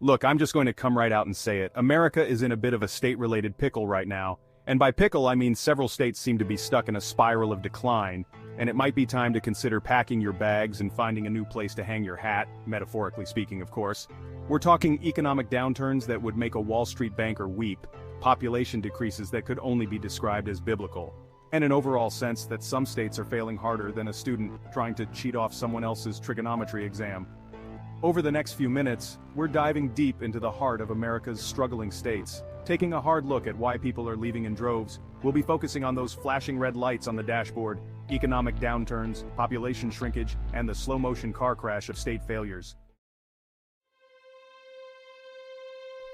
Look, I'm just going to come right out and say it. America is in a bit of a state-related pickle right now. And by pickle I mean several states seem to be stuck in a spiral of decline, and it might be time to consider packing your bags and finding a new place to hang your hat, metaphorically speaking of course. We're talking economic downturns that would make a Wall Street banker weep, population decreases that could only be described as biblical, and an overall sense that some states are failing harder than a student trying to cheat off someone else's trigonometry exam. Over the next few minutes, we're diving deep into the heart of America's struggling states, taking a hard look at why people are leaving in droves. We'll be focusing on those flashing red lights on the dashboard, economic downturns, population shrinkage, and the slow-motion car crash of state failures.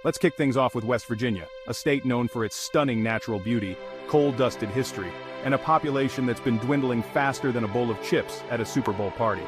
Let's kick things off with West Virginia, a state known for its stunning natural beauty, coal-dusted history, and a population that's been dwindling faster than a bowl of chips at a Super Bowl party.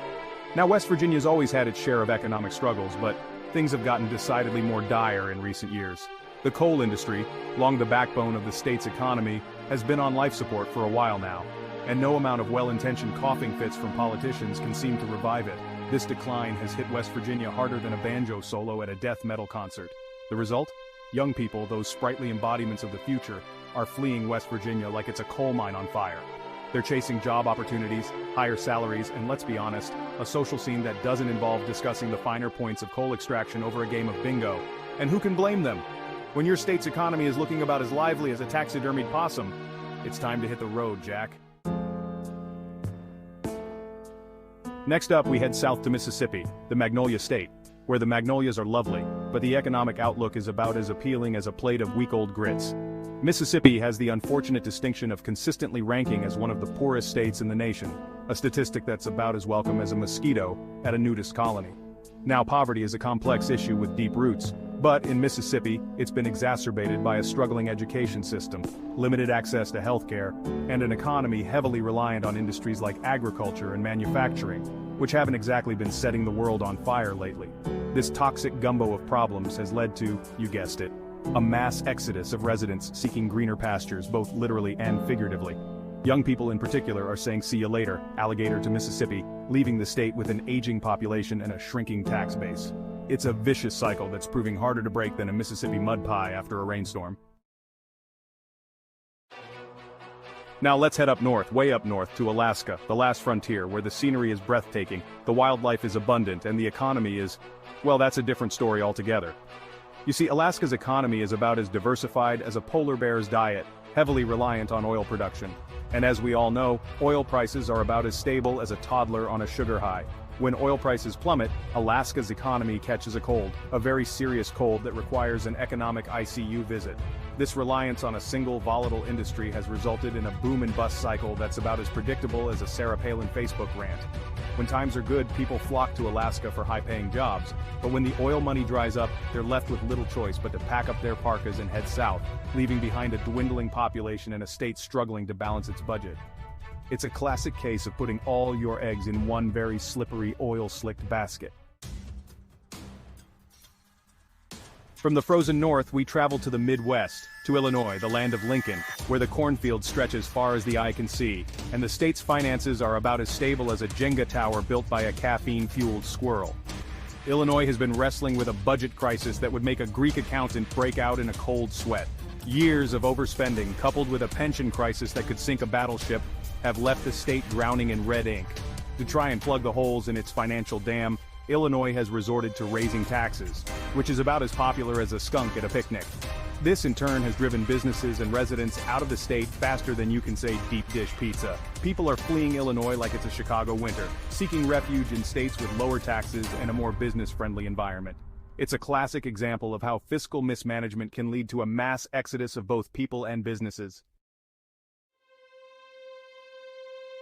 Now, West Virginia's always had its share of economic struggles, but things have gotten decidedly more dire in recent years. The coal industry, long the backbone of the state's economy, has been on life support for a while now, and no amount of well-intentioned coughing fits from politicians can seem to revive it. This decline has hit West Virginia harder than a banjo solo at a death metal concert. The result? Young people, those sprightly embodiments of the future, are fleeing West Virginia like it's a coal mine on fire. They're chasing job opportunities, higher salaries, and let's be honest, a social scene that doesn't involve discussing the finer points of coal extraction over a game of bingo. And who can blame them? When your state's economy is looking about as lively as a taxidermied possum, it's time to hit the road, Jack. Next up, we head south to Mississippi, the Magnolia State, where the magnolias are lovely, but the economic outlook is about as appealing as a plate of week-old grits. Mississippi has the unfortunate distinction of consistently ranking as one of the poorest states in the nation, a statistic that's about as welcome as a mosquito at a nudist colony. Now, poverty is a complex issue with deep roots, but in Mississippi, it's been exacerbated by a struggling education system, limited access to healthcare, and an economy heavily reliant on industries like agriculture and manufacturing, which haven't exactly been setting the world on fire lately. This toxic gumbo of problems has led to, you guessed it, a mass exodus of residents seeking greener pastures, both literally and figuratively. Young people in particular are saying see you later, alligator to Mississippi, leaving the state with an aging population and a shrinking tax base. It's a vicious cycle that's proving harder to break than a Mississippi mud pie after a rainstorm. Now let's head up north, way up north, to Alaska, the last frontier, where the scenery is breathtaking, the wildlife is abundant, and the economy is, well, that's a different story altogether. You see, Alaska's economy is about as diversified as a polar bear's diet, heavily reliant on oil production. And as we all know, oil prices are about as stable as a toddler on a sugar high. When oil prices plummet, Alaska's economy catches a cold, a very serious cold that requires an economic ICU visit. This reliance on a single volatile industry has resulted in a boom and bust cycle that's about as predictable as a Sarah Palin Facebook rant. When times are good, people flock to Alaska for high-paying jobs, but when the oil money dries up, they're left with little choice but to pack up their parkas and head south, leaving behind a dwindling population and a state struggling to balance its budget. It's a classic case of putting all your eggs in one very slippery, oil-slicked basket. From the frozen north, we travel to the Midwest, to Illinois, the land of Lincoln, where the cornfield stretches far as the eye can see, and the state's finances are about as stable as a Jenga tower built by a caffeine-fueled squirrel. Illinois has been wrestling with a budget crisis that would make a Greek accountant break out in a cold sweat. Years of overspending, coupled with a pension crisis that could sink a battleship, have left the state drowning in red ink. To try and plug the holes in its financial dam, Illinois has resorted to raising taxes, which is about as popular as a skunk at a picnic. This in turn has driven businesses and residents out of the state faster than you can say deep dish pizza. People are fleeing Illinois like it's a Chicago winter, seeking refuge in states with lower taxes and a more business-friendly environment. It's a classic example of how fiscal mismanagement can lead to a mass exodus of both people and businesses.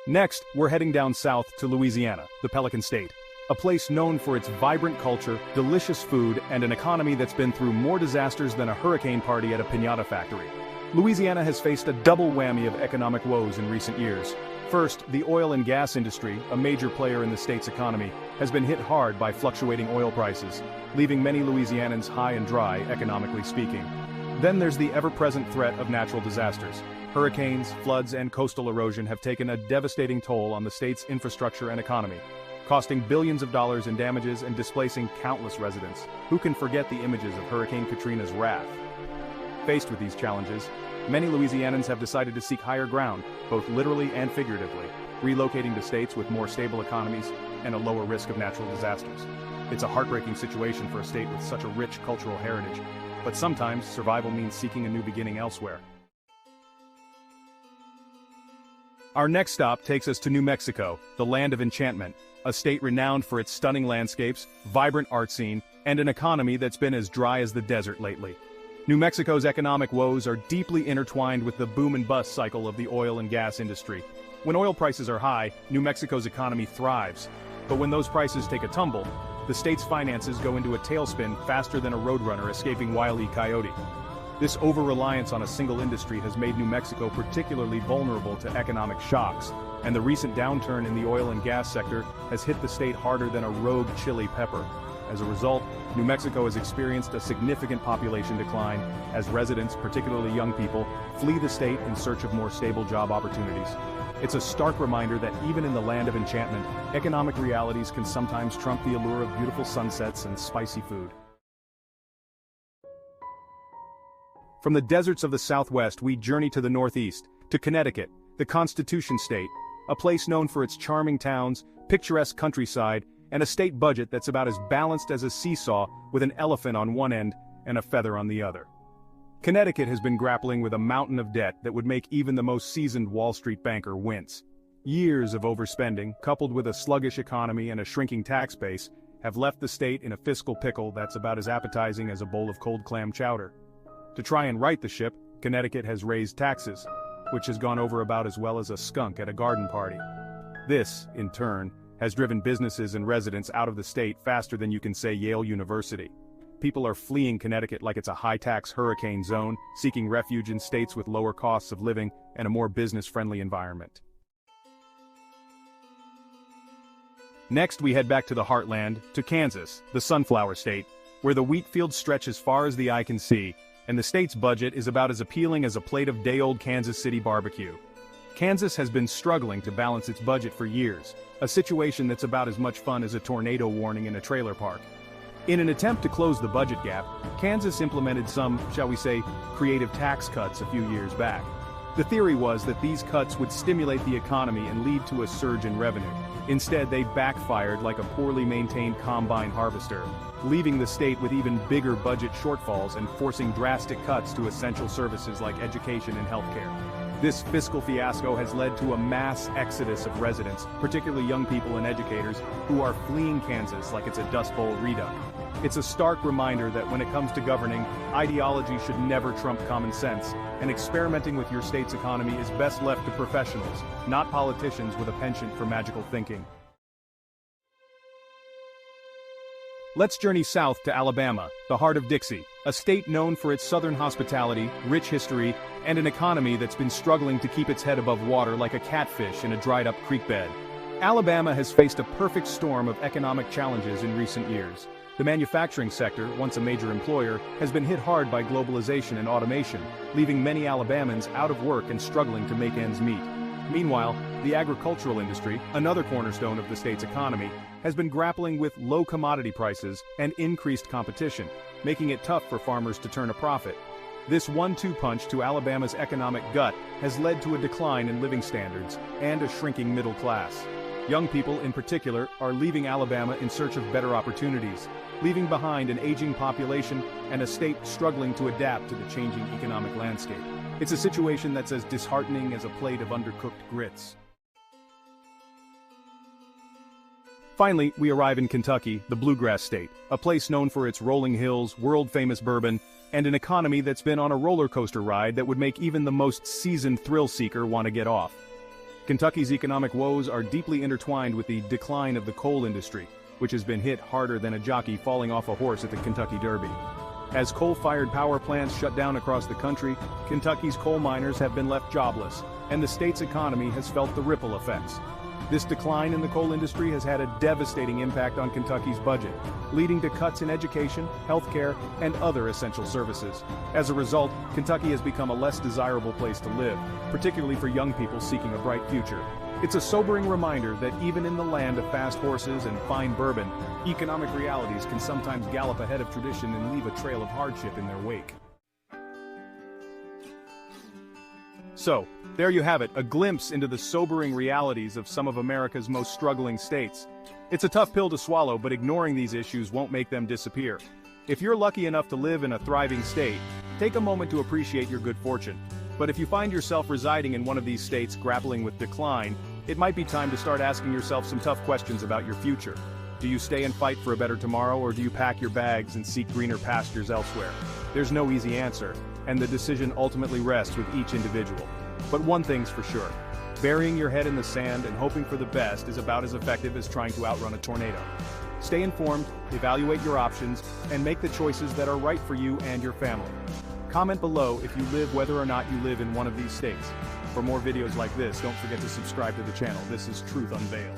Next, we're heading down south to Louisiana, the Pelican State. A place known for its vibrant culture, delicious food, and an economy that's been through more disasters than a hurricane party at a piñata factory. Louisiana has faced a double whammy of economic woes in recent years. First, the oil and gas industry, a major player in the state's economy, has been hit hard by fluctuating oil prices, leaving many Louisianans high and dry, economically speaking. Then there's the ever-present threat of natural disasters. Hurricanes, floods, and coastal erosion have taken a devastating toll on the state's infrastructure and economy. costing billions of dollars in damages and displacing countless residents. Who can forget the images of Hurricane Katrina's wrath? Faced with these challenges, many Louisianans have decided to seek higher ground, both literally and figuratively, relocating to states with more stable economies and a lower risk of natural disasters. It's a heartbreaking situation for a state with such a rich cultural heritage, but sometimes survival means seeking a new beginning elsewhere. Our next stop takes us to New Mexico, the land of enchantment, a state renowned for its stunning landscapes, vibrant art scene, and an economy that's been as dry as the desert lately. New Mexico's economic woes are deeply intertwined with the boom and bust cycle of the oil and gas industry. When oil prices are high, New Mexico's economy thrives. But when those prices take a tumble, the state's finances go into a tailspin faster than a roadrunner escaping Wile E. Coyote. This over-reliance on a single industry has made New Mexico particularly vulnerable to economic shocks, and the recent downturn in the oil and gas sector has hit the state harder than a rogue chili pepper. As a result, New Mexico has experienced a significant population decline as residents, particularly young people, flee the state in search of more stable job opportunities. It's a stark reminder that even in the land of enchantment, economic realities can sometimes trump the allure of beautiful sunsets and spicy food. From the deserts of the Southwest, we journey to the Northeast, to Connecticut, the Constitution State, a place known for its charming towns, picturesque countryside, and a state budget that's about as balanced as a seesaw with an elephant on one end and a feather on the other. Connecticut has been grappling with a mountain of debt that would make even the most seasoned Wall Street banker wince. Years of overspending, coupled with a sluggish economy and a shrinking tax base, have left the state in a fiscal pickle that's about as appetizing as a bowl of cold clam chowder. To try and right the ship, Connecticut has raised taxes, which has gone over about as well as a skunk at a garden party. This, in turn, has driven businesses and residents out of the state faster than you can say Yale University. People are fleeing Connecticut like it's a high-tax hurricane zone, seeking refuge in states with lower costs of living and a more business-friendly environment. Next, we head back to the heartland, to Kansas, the Sunflower State, where the wheat fields stretch as far as the eye can see, and the state's budget is about as appealing as a plate of day-old Kansas City barbecue. Kansas has been struggling to balance its budget for years, a situation that's about as much fun as a tornado warning in a trailer park. In an attempt to close the budget gap, Kansas implemented some, shall we say, creative tax cuts a few years back. The theory was that these cuts would stimulate the economy and lead to a surge in revenue. Instead, they backfired like a poorly maintained combine harvester, leaving the state with even bigger budget shortfalls and forcing drastic cuts to essential services like education and healthcare. This fiscal fiasco has led to a mass exodus of residents, particularly young people and educators, who are fleeing Kansas like it's a Dust Bowl reduck. It's a stark reminder that when it comes to governing, ideology should never trump common sense, and experimenting with your state's economy is best left to professionals, not politicians with a penchant for magical thinking. Let's journey south to Alabama, the heart of Dixie, a state known for its southern hospitality, rich history, and an economy that's been struggling to keep its head above water like a catfish in a dried-up creek bed. Alabama has faced a perfect storm of economic challenges in recent years. The manufacturing sector, once a major employer, has been hit hard by globalization and automation, leaving many Alabamans out of work and struggling to make ends meet. Meanwhile, the agricultural industry, another cornerstone of the state's economy, has been grappling with low commodity prices and increased competition, making it tough for farmers to turn a profit. This one-two punch to Alabama's economic gut has led to a decline in living standards and a shrinking middle class. Young people, in particular, are leaving Alabama in search of better opportunities, leaving behind an aging population and a state struggling to adapt to the changing economic landscape. It's a situation that's as disheartening as a plate of undercooked grits. Finally, we arrive in Kentucky, the Bluegrass State, a place known for its rolling hills, world-famous bourbon, and an economy that's been on a roller coaster ride that would make even the most seasoned thrill-seeker want to get off. Kentucky's economic woes are deeply intertwined with the decline of the coal industry, which has been hit harder than a jockey falling off a horse at the Kentucky Derby. As coal-fired power plants shut down across the country, Kentucky's coal miners have been left jobless, and the state's economy has felt the ripple effects. This decline in the coal industry has had a devastating impact on Kentucky's budget, leading to cuts in education, healthcare, and other essential services. As a result, Kentucky has become a less desirable place to live, particularly for young people seeking a bright future. It's a sobering reminder that even in the land of fast horses and fine bourbon, economic realities can sometimes gallop ahead of tradition and leave a trail of hardship in their wake. So, there you have it, a glimpse into the sobering realities of some of America's most struggling states. It's a tough pill to swallow, but ignoring these issues won't make them disappear. If you're lucky enough to live in a thriving state, take a moment to appreciate your good fortune. But if you find yourself residing in one of these states grappling with decline, it might be time to start asking yourself some tough questions about your future. Do you stay and fight for a better tomorrow, or do you pack your bags and seek greener pastures elsewhere? There's no easy answer, and the decision ultimately rests with each individual. But one thing's for sure. Burying your head in the sand and hoping for the best is about as effective as trying to outrun a tornado. Stay informed, evaluate your options, and make the choices that are right for you and your family. Comment below if you live whether or not you live in one of these states. For more videos like this, don't forget to subscribe to the channel. This is Truth Unveiled.